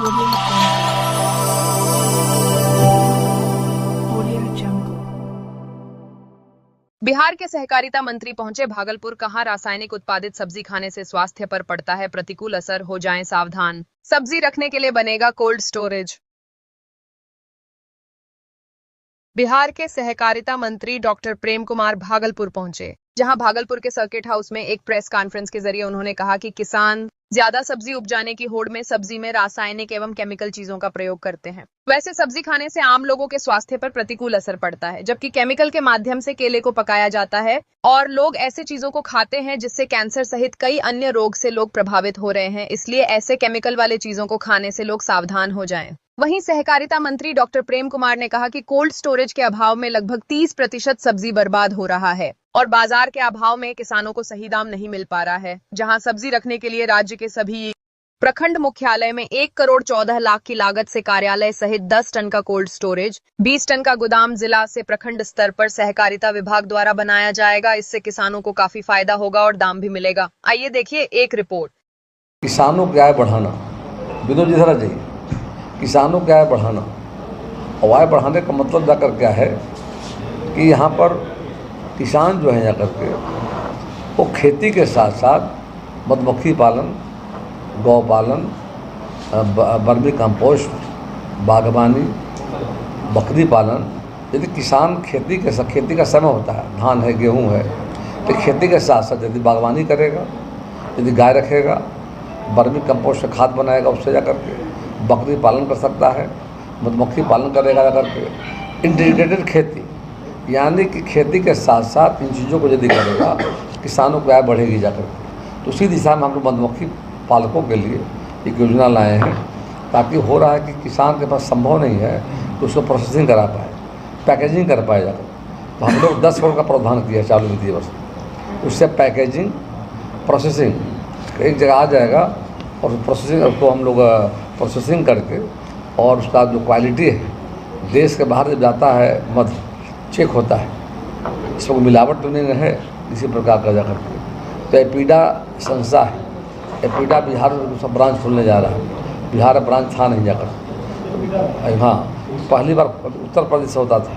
Audio Jungle. Bihar के सहकारिता मंत्री पहुंचे भागलपुर, कहा रासायनिक उत्पादित सब्जी खाने से स्वास्थ्य पर पड़ता है प्रतिकूल असर, हो जाएं सावधान। सब्जी रखने के लिए बनेगा कोल्ड स्टोरेज। बिहार के सहकारिता मंत्री डॉक्टर प्रेम कुमार भागलपुर पहुंचे, जहां भागलपुर के सर्किट हाउस में एक प्रेस कॉन्फ्रेंस के जरिए उन्होंने कहा कि किसान ज्यादा सब्जी उपजाने की होड़ में सब्जी में रासायनिक एवं केमिकल चीजों का प्रयोग करते हैं। वैसे सब्जी खाने से आम लोगों के स्वास्थ्य पर प्रतिकूल असर पड़ता है, जबकि केमिकल के माध्यम से केले को पकाया जाता है और लोग ऐसे चीजों को खाते हैं जिससे कैंसर सहित कई अन्य रोग से लोग प्रभावित हो रहे हैं। इसलिए ऐसे केमिकल वाले चीजों को खाने से लोग सावधान हो जाएं। वहीं सहकारिता मंत्री डॉक्टर प्रेम कुमार ने कहा कि कोल्ड स्टोरेज के अभाव में लगभग 30% सब्जी बर्बाद हो रहा है और बाजार के अभाव में किसानों को सही दाम नहीं मिल पा रहा है। जहां सब्जी रखने के लिए राज्य के सभी प्रखंड मुख्यालय में 1,14,00,000 की लागत से कार्यालय सहित 10 टन का कोल्ड स्टोरेज, 20 टन का गोदाम जिला से प्रखंड स्तर पर सहकारिता विभाग द्वारा बनाया जाएगा। इससे किसानों को काफी फायदा होगा और दाम भी मिलेगा। आइए देखिए एक रिपोर्ट। किसानों की आय बढ़ाना, विनोद जी जरा जाइए। किसानों की आय बढ़ाना, और आय बढ़ाने का मतलब जाकर क्या है कि यहाँ पर किसान जो है जाकर के वो खेती के साथ साथ मधुमक्खी पालन, गौ पालन, वर्मी कंपोस्ट, बागवानी, बकरी पालन। यदि किसान खेती का समय होता है, धान है, गेहूँ है, तो खेती के साथ साथ यदि बागवानी करेगा, यदि गाय रखेगा, वर्मी कंपोस्ट से खाद बनाएगा, उससे जाकर के बकरी पालन कर सकता है, मधुमक्खी पालन करेगा जाकर के। इंटीग्रेटेड खेती, यानी कि खेती के साथ साथ इन चीज़ों को यदि करेगा, किसानों की आय बढ़ेगी जाकर के। तो उसी दिशा में हम लोग मधुमक्खी पालकों के लिए एक योजना लाए हैं, ताकि हो रहा है कि किसान के पास संभव नहीं है तो उसको प्रोसेसिंग करा पाए, पैकेजिंग कर पाए जाकर। तो हम लोग 10 करोड़ का प्रावधान किया चालू वित्तीय वर्ष में। उससे पैकेजिंग, प्रोसेसिंग एक जगह आ जाएगा और प्रोसेसिंग उसको हम लोग प्रोसेसिंग करके, और उसका जो क्वालिटी है देश के बाहर जब जाता है मध चेक होता है, इसमें मिलावट तो नहीं है, इसी प्रकार का जाकर के। तो एपीडा संस्था है, एपीडा बिहार में सब ब्रांच खुलने जा रहा है। बिहार में ब्रांच था नहीं जाकर, हाँ पहली बार उत्तर प्रदेश से होता था,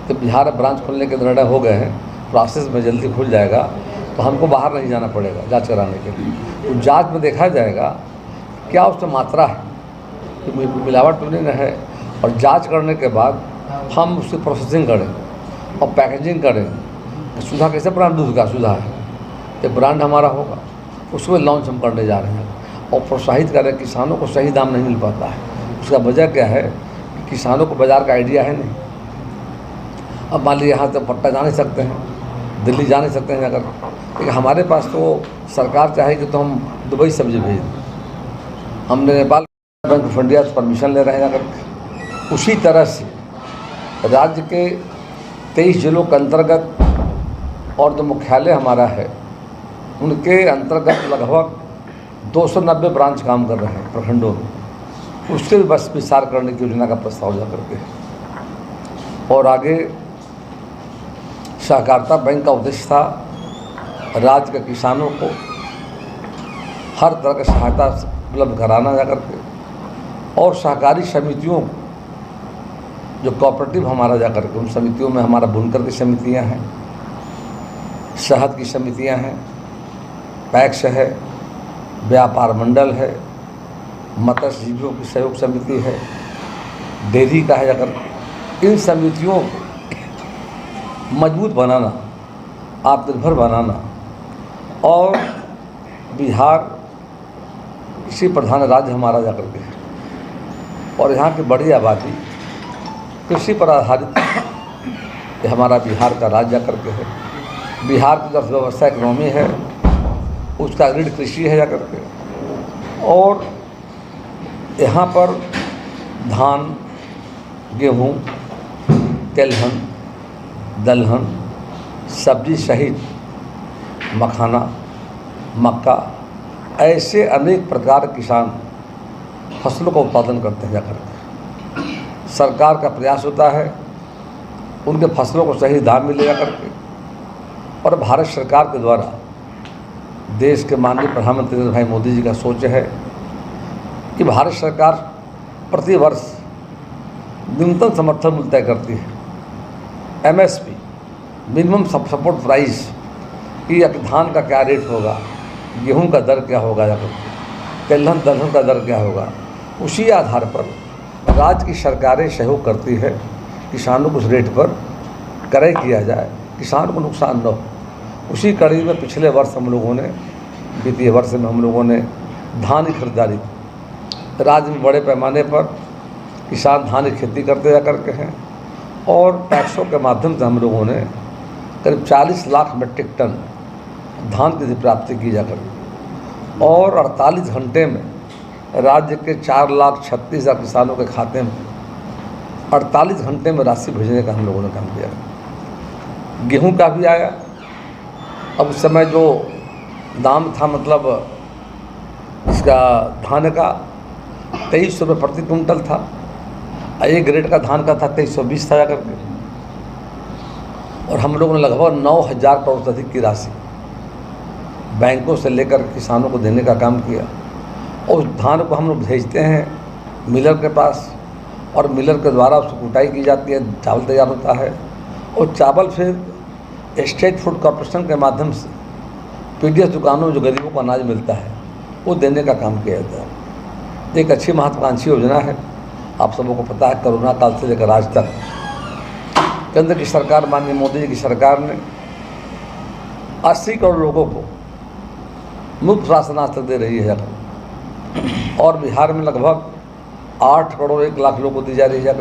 तो बिहार में ब्रांच खुलने के निर्णय हो गए हैं, प्रोसेस में जल्दी खुल जाएगा। तो हमको बाहर नहीं जाना पड़ेगा जांच कराने के लिए। तो जांच में देखा जाएगा क्या उसमें मात्रा है, कि मिलावट तो नहीं है, और जांच करने के बाद हम उसकी प्रोसेसिंग करेंगे और पैकेजिंग करेंगे। सुधा कैसे ब्रांड, दूध का सुधा है, तो ब्रांड हमारा होगा, उसमें लॉन्च हम करने जा रहे हैं और प्रोत्साहित करें। किसानों को सही दाम नहीं मिल पाता है, उसका वजह क्या है कि किसानों को बाज़ार का आइडिया है नहीं। अब मान लीजिए यहाँ से पट्टा जा नहीं सकते हैं, दिल्ली जा नहीं सकते हैं जाकर, लेकिन हमारे पास तो सरकार चाहेगी तो हम दुबई सब्जी भेज दें। हमने नेपाल बैंक ऑफ इंडिया से परमिशन ले रहे हैं जाकर। उसी तरह से राज्य के 23 जिलों के अंतर्गत और जो मुख्यालय हमारा है उनके अंतर्गत लगभग 290 ब्रांच काम कर रहे हैं प्रखंडों में। उसके भी बस विस्तार करने की योजना का प्रस्ताव जा करके है। और आगे सहकारिता बैंक का उद्देश्य था राज्य के किसानों को हर तरह की सहायता उपलब्ध कराना जा करके, और सहकारी समितियों को, जो कोऑपरेटिव हमारा जा करके, उन समितियों में हमारा बुनकर की समितियां हैं, शहद की समितियां हैं, पैक्स है, व्यापार मंडल है, मत्स्यजीवियों की सहयोग समिति है, डेयरी का है जाकर। इन समितियों को मजबूत बनाना, आत्मनिर्भर बनाना, और बिहार कृषि प्रधान राज्य हमारा जाकर के है, और यहाँ की बड़ी आबादी कृषि पर आधारित ये हमारा बिहार का राज्य जाकर के है। बिहार की जो अर्थव्यवस्था इकोनॉमी है उसका रीढ़ कृषि है जाकर के, और यहाँ पर धान, गेहूँ, तिलहन, दलहन, सब्जी सहित मखाना, मक्का, ऐसे अनेक प्रकार किसान फसलों का उत्पादन करते हैं जाकर के। सरकार का प्रयास होता है उनके फसलों को सही दाम मिले जाकर के, और भारत सरकार के द्वारा देश के माननीय प्रधानमंत्री नरेंद्र भाई मोदी जी का सोच है कि भारत सरकार प्रति वर्ष न्यूनतम समर्थन मूल्य तय करती है। MSP मिनिमम सपोर्ट प्राइस कि धान का क्या रेट होगा, गेहूं का दर क्या होगा, या तिलहन दलहन का दर क्या होगा, उसी आधार पर राज्य की सरकारें सहयोग करती है किसानों को उस रेट पर क्रय किया जाए, किसान को नुकसान न हो। उसी कड़ी में पिछले वर्ष हम लोगों ने, वित्तीय वर्ष में हम लोगों ने धान की खरीदारी की। राज्य में बड़े पैमाने पर किसान धान की खेती करते जा करके हैं और टैक्सों के माध्यम से हम लोगों ने करीब 40 लाख मीट्रिक टन धान की प्राप्ति की जा करके और 48 घंटे में राज्य के 4,36,000 किसानों के खाते में 48 घंटे में राशि भेजने का हम लोगों ने काम किया। गेहूं का भी आया। अब उस समय जो दाम था मतलब इसका धान का 2300 रुपये प्रति कुंटल था। एक ग्रेड का धान का था 2320 था करके, और हम लोगों ने लगभग 9,000 करोड़ से अधिक की राशि बैंकों से लेकर किसानों को देने का काम किया। और उस धान को हम लोग भेजते हैं मिलर के पास और मिलर के द्वारा उसकी कुटाई की जाती है, चावल तैयार होता है और चावल फिर स्टेट फूड कॉर्पोरेशन के माध्यम से PDS दुकानों में जो गरीबों को अनाज मिलता है वो देने का काम किया जाता है। एक अच्छी महत्वाकांक्षी योजना है। आप सबों को पता है कोरोना काल से लेकर आज तक केंद्र की सरकार, माननीय मोदी जी की सरकार ने 80 करोड़ लोगों को मुफ्त राशन आज तक दे रही है और बिहार में लगभग 8 करोड़ 1 लाख लोगों को दी जा रही है।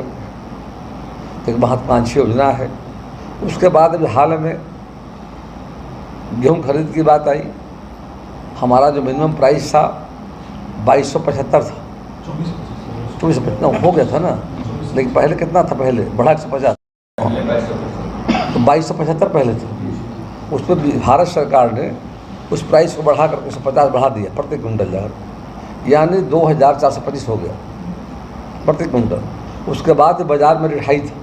एक महत्वाकांक्षी योजना है। उसके बाद अभी हाल में गेहूं खरीद की बात आई। हमारा जो मिनिमम प्राइस था 2275 था, 2450 हो गया था ना, लेकिन पहले कितना था, पहले बढ़ा 150, तो 2275 पहले था। उस पर भारत सरकार ने उस प्राइस को बढ़ा कर 150 बढ़ा दिया प्रति क्विंटल जाकर, यानी 2425 हो गया प्रति क्विंटल। उसके बाद बाज़ार में रेट हाई था।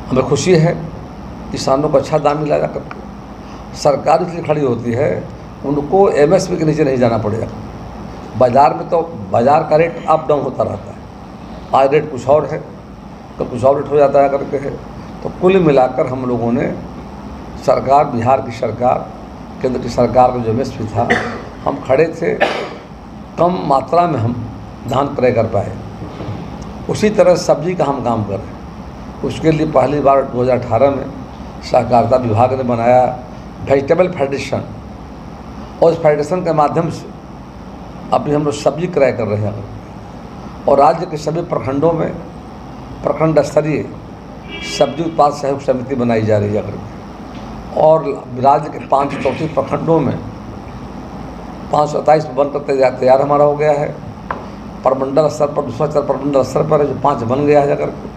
हमें खुशी है किसानों को अच्छा दाम मिला जाकर। सरकार इसलिए खड़ी होती है, उनको MSP के नीचे नहीं जाना पड़ेगा। बाज़ार में तो बाज़ार का रेट अप डाउन होता रहता है, आज रेट कुछ और है तो कुछ और रेट हो जाता है करके है। तो कुल मिलाकर हम लोगों ने सरकार, बिहार की सरकार, केंद्र की सरकार का जो MSP था, हम खड़े थे, कम मात्रा में हम धान क्रय कर पाए। उसी तरह सब्जी का हम काम कर रहे हैं। उसके लिए पहली बार 2018 में सहकारिता विभाग ने बनाया वेजिटेबल फेडरेशन, और इस फेडरेशन के माध्यम से अभी हम लोग सब्जी क्रय कर रहे हैं और राज्य के सभी प्रखंडों में प्रखंड स्तरीय सब्जी उत्पाद सहयोग समिति बनाई जा रही है और राज्य के 534 प्रखंडों में 527 बनकर तैयार हमारा हो गया है। प्रमंडल स्तर पर, दूसरा स्तर प्रमंडल स्तर पर है जो 5 बन गया है जाकर के।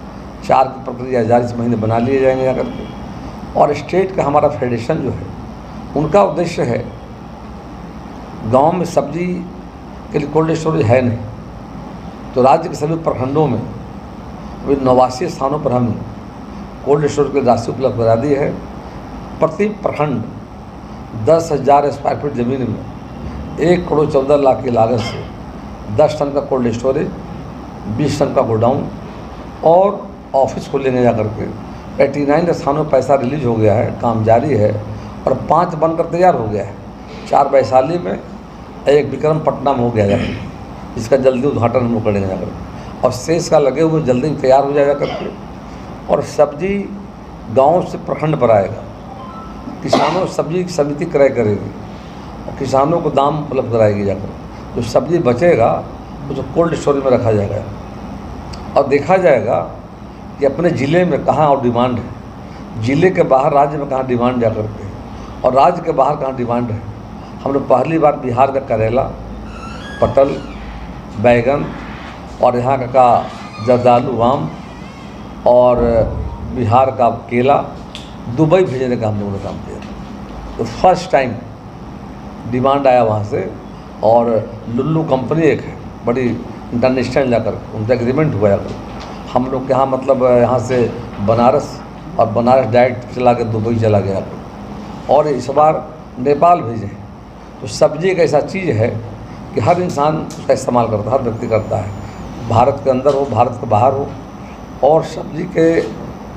4 की प्रक्रिया जारी इस महीने बना लिए जाएंगे जाकर के। और स्टेट का हमारा फेडरेशन जो है, उनका उद्देश्य है, गांव में सब्जी के लिए कोल्ड स्टोरेज है नहीं, तो राज्य के सभी प्रखंडों में 89 स्थानों पर हम कोल्ड स्टोरेज की राशि उपलब्ध करा दी है। प्रति प्रखंड 10,000 स्क्वायर फीट ज़मीन में 1 करोड़ 14 लाख की लागत से 10 टन का कोल्ड स्टोरेज, 20 टन का गोडाउन और ऑफिस खोलेंगे जा करके। 89 स्थानों पर पैसा रिलीज हो गया है, काम जारी है और 5 बनकर तैयार हो गया है। 4 वैशाली में, 1 विक्रमपट्टनम हो गया है, जिसका जल्दी उद्घाटन हम लोग करेंगे जाकर, और शेष का लगे हुए जल्दी तैयार हो जाएगा करके। और सब्जी गांव से प्रखंड पर आएगा, किसानों सब्जी की समिति क्रय करेगी और किसानों को दाम उपलब्ध कराएगी जाकर। जो सब्जी बचेगा उसको कोल्ड स्टोरेज में रखा जाएगा और देखा जाएगा कि अपने ज़िले में कहाँ और डिमांड है, ज़िले के बाहर राज्य में कहाँ डिमांड जा करके और राज्य के बाहर कहाँ डिमांड है। हम लोग पहली बार बिहार का करेला, पटल, बैगन और यहाँ का जर्दालू, आम और बिहार का केला दुबई भेजने का हम लोगों ने काम किया। तो फर्स्ट टाइम डिमांड आया वहाँ से। और लुल्लू कंपनी एक है बड़ी इंटरनेशनल, जाकर उनका एग्रीमेंट हुआ जाकर हम लोग के यहाँ, मतलब यहाँ से बनारस और बनारस डायरेक्ट चला के दुबई चला गया और इस बार नेपाल भेजे। तो सब्जी एक ऐसा चीज़ है कि हर इंसान उसका इस्तेमाल करता है, हर व्यक्ति करता है। भारत के अंदर हो, भारत के बाहर हो। और सब्जी के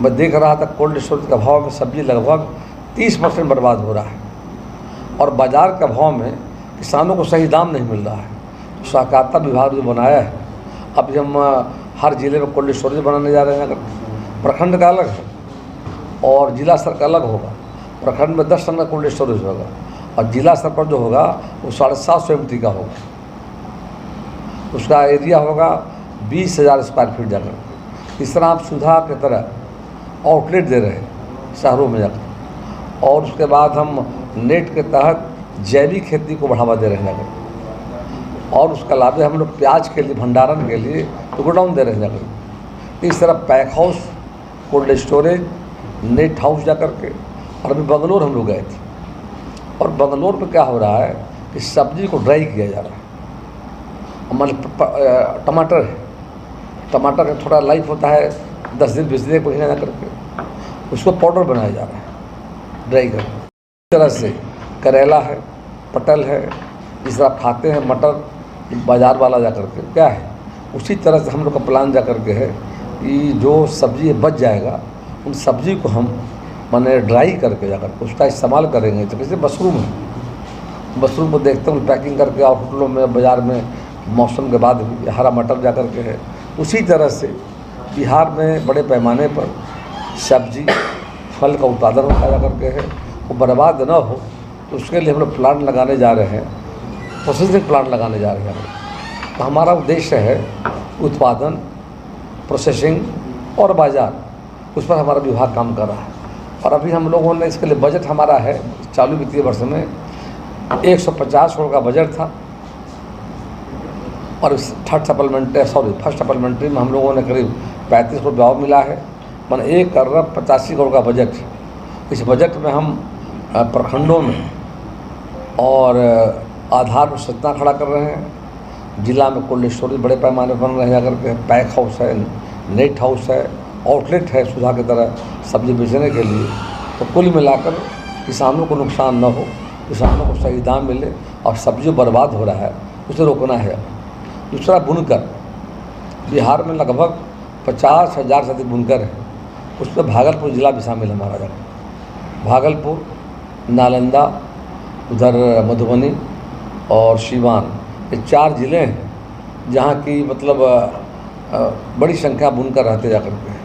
मैं देख रहा था कोल्ड स्टोरेज के अभाव में सब्जी लगभग 30% बर्बाद हो रहा है और बाज़ार के अभाव में किसानों को सही दाम नहीं मिल रहा है। तो सहकारिता विभाग जो बनाया है, अब हम हर ज़िले में कोल्ड स्टोरेज बनाने जा रहे हैं। अगर प्रखंड का अलग है और जिला स्तर का अलग होगा। प्रखंड में 10 टन का कोल्ड स्टोरेज होगा और जिला स्तर पर जो होगा वो 750 MT का होगा। उसका एरिया होगा 20,000 स्क्वायर फीट जाकर। इस तरह आप सुधा की तरह आउटलेट दे रहे हैं शहरों में जाकर। और उसके बाद हम नेट के तहत जैविक खेती को बढ़ावा दे रहे हैं जाकर। और उसके अलावा हम लोग प्याज के लिए भंडारण के लिए तो गोडाउन दे रहे हैं जाकर। इस तरह pack house, cold storage, net house जा कर के। और अभी बंगलोर हम लोग गए थे और बंगलोर में क्या हो रहा है कि सब्जी को ड्राई किया जा रहा है। हमारे टमाटर है, टमाटर का थोड़ा लाइफ होता है 10 दिन 20 दिन महीना जा करके, उसको पाउडर बनाया जा रहा है ड्राई करके। इस तरह से करेला है, पटल है, जिस तरह आप खाते हैं मटर बाज़ार वाला जा करके क्या है, उसी तरह से हम लोग का प्लान जा करके है कि जो सब्ज़ी बच जाएगा उन सब्ज़ी को हम माने ड्राई करके जाकर उसका इस्तेमाल करेंगे। तो जैसे मशरूम है, मशरूम को देखते हैं पैकिंग करके और होटलों में बाज़ार में मौसम के बाद हरा मटर जा कर के है। उसी तरह से बिहार में बड़े पैमाने पर सब्जी फल का उत्पादन होता जा करके है, वो बर्बाद न हो। तो उसके लिए हम लोग प्लांट लगाने जा रहे हैं, प्रोसेसिंग प्लांट लगाने जा रहे हैं। तो हमारा उद्देश्य है उत्पादन, प्रोसेसिंग और बाज़ार, उस पर हमारा विभाग काम कर रहा है। और अभी हम लोगों ने इसके लिए बजट हमारा है चालू वित्तीय वर्ष में 150 करोड़ का बजट था। और फर्स्ट सप्लीमेंट्री में हम लोगों ने करीब 35 करोड़ ब्याव मिला है, माने 1 अरब 85 करोड़ का बजट। इस बजट में हम प्रखंडों में और आधार संरचना खड़ा कर रहे हैं। जिला में कोल्ड स्टोरेज बड़े पैमाने पर बन रहे हैं, अगर पैक हाउस है, नेट हाउस है, आउटलेट है सुधा की तरह सब्जी बेचने के लिए। तो कुल मिलाकर किसानों को नुकसान न हो, किसानों को सही दाम मिले और सब्जी बर्बाद हो रहा है उसे रोकना है। दूसरा बुनकर, बिहार में लगभग 50,000 से अधिक बुनकर हैं। उसमें भागलपुर ज़िला भी शामिल है हमारा जगह। भागलपुर, नालंदा, उधर मधुबनी और सीवान, ये 4 ज़िले हैं जहाँ की मतलब बड़ी संख्या बुनकर रहते जाकर के।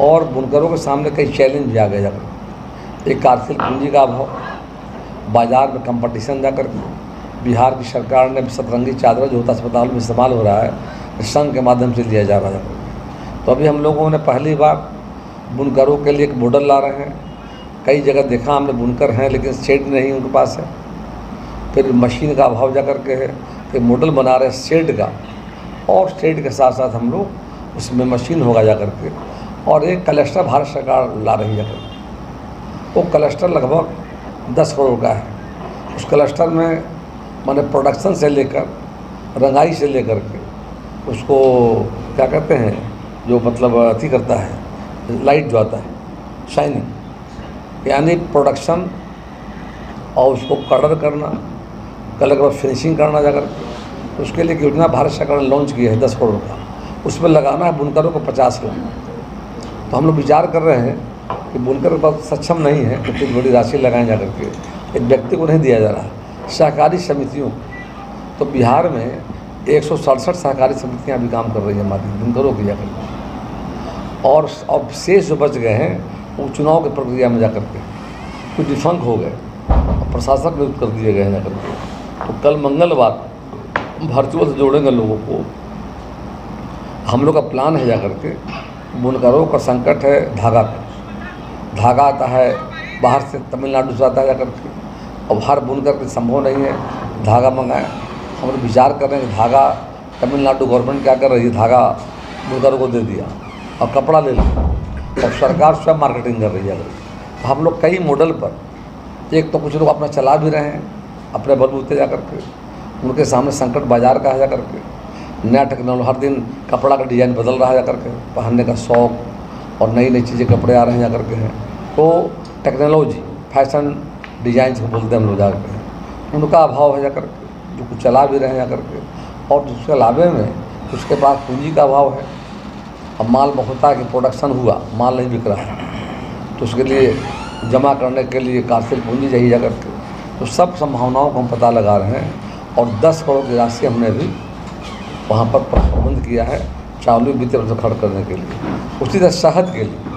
और बुनकरों के सामने कई चैलेंज भी आ गए जाकर। एक आर्थिक पूंजी का अभाव, बाज़ार में कंपटीशन जाकर के। बिहार की सरकार ने सतरंगी चादर जो होता अस्पताल में इस्तेमाल हो रहा है संघ के माध्यम से लिया जा रहा है। तो अभी हम लोगों ने पहली बार बुनकरों के लिए एक मॉडल ला रहे हैं। कई जगह देखा हमने बुनकर हैं लेकिन शेड नहीं उनके पास है। फिर मशीन का अभाव जा करके है, फिर मॉडल बना रहे हैं शेड का, और शेड के साथ साथ हम लोग उसमें मशीन होगा जा करके। और एक क्लस्टर भारत सरकार ला रही है, वो क्लस्टर लगभग 10 करोड़ का है। उस क्लस्टर में माने प्रोडक्शन से लेकर रंगाई से लेकर के उसको क्या कहते हैं जो मतलब अथी करता है, लाइट जो आता है शाइनिंग, यानी प्रोडक्शन और उसको कलर करना, कलर के बाद फिनिशिंग करना जाकर के। उसके लिए योजना भारत सरकार ने लॉन्च की है 10 करोड़ का। उसमें लगाना है बुनकरों को 50 लाख। तो हम लोग विचार कर रहे हैं कि बुनकर बहुत सक्षम नहीं है तो कुछ बड़ी राशि लगाएं जा करके। एक व्यक्ति को नहीं दिया जा रहा है, सहकारी समितियों। तो बिहार में 167 सहकारी समितियां भी काम कर रही हैं हमारी बुनकरों की जाकर। और अब शेष जो बच गए हैं वो चुनाव की प्रक्रिया में जाकर के कुछ डिफंक हो गए और प्रशासक नियुक्त कर दिए गए हैं जाकर के। तो कल मंगलवार वर्चुअल से जोड़ेंगे लोगों को। हम लोग का प्लान है जाकर के, बुनकरों का संकट है धागा का। धागा आता है बाहर से, तमिलनाडु से आता है जाकर के। अब हर बुनकर के संभव नहीं है धागा मंगाएं। हम लोग विचार कर रहे हैं कि धागा तमिलनाडु गवर्नमेंट क्या कर रही है, धागा बुनकरों को दे दिया और कपड़ा ले लिया और सरकार स्वयं मार्केटिंग कर रही है। तो हम लोग कई मॉडल पर, एक तो कुछ लोग अपना चला भी रहे हैं अपने बलबूते जा कर के, उनके सामने संकट बाजार का है जा कर के। नया टेक्नोलॉजी, हर दिन कपड़ा का डिज़ाइन बदल रहा है जा कर के, पहनने का शौक़ और नई नई चीज़ें कपड़े आ रहे हैं जा कर के हैं। तो टेक्नोलॉजी, फैशन डिज़ाइन को बोलते हैं हम लोग जा कर के, उनका अभाव है जा कर के, जो कुछ चला भी रहे हैं जा कर के। और उसके अलावे में उसके पास पूंजी का अभाव है। अब माल होता है कि प्रोडक्शन हुआ, माल नहीं बिक रहा है, तो उसके लिए जमा करने के लिए कार्यशील पूंजी चाहिए जाकर के। तो सब संभावनाओं को हम पता लगा रहे हैं और 10 करोड़ की राशि हमने भी वहाँ पर प्रबंध किया है चालू वित्तीय वर्ष खड़ा करने के लिए। उसी तरह शहद के लिए